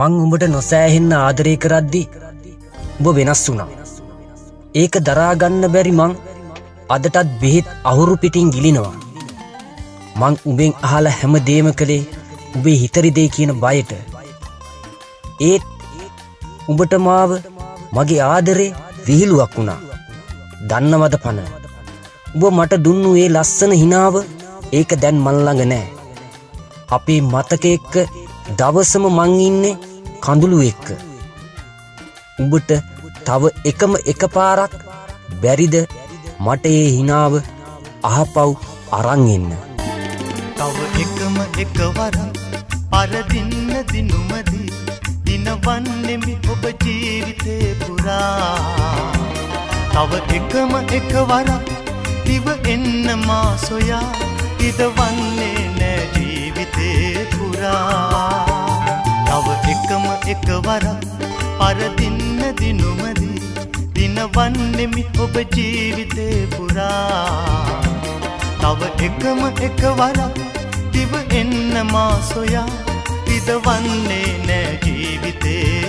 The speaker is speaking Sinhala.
මං උඹට නොසෑහෙන්න ආදරය කරද්දි උඹ වෙනස් වුණා. ඒක දරා ගන්න බැරි මං අදටත් බෙහෙත් අහුරු පිටින් ගිලිනවා. මං උඹෙන් අහලා හැමදේම කළේ උඹේ හිතරි දෙයි කියන බයට. ඒත් උඹට මාව මගේ ආදරේ විහිළුවක් වුණා. දන්නවද පන? උඹ මට දුන්නු ඒ ලස්සන හිනාව ඒක දැන් මන් ළඟ නෑ. අපේ මතක එක්ක දවසම මං ඉන්නේ කඳුළු එක්ක. උඹට තව එකම එක පාරක් බැරිද මට ඒ හිනාව අහපව් අරන් එන්න. තව එකම එකවරක් පරදින්න දිනුමදී දිනවන්නෙමි ඔබ ජීවිතේ පුරා. තව එකම එකවරක් දිව එන්න මා සොයා ඉදවන්නේ නෑ ජීවිතේ පුරා. තව එකම එකවරක් පරදින්න දිනුමදී දිනවන්නෙමි ඔබ ජීවිතේ පුරා. තව එකම එකවරක් දිව එන්න මා සොයා ඉදවන්නේ නෑ ජීවිතේ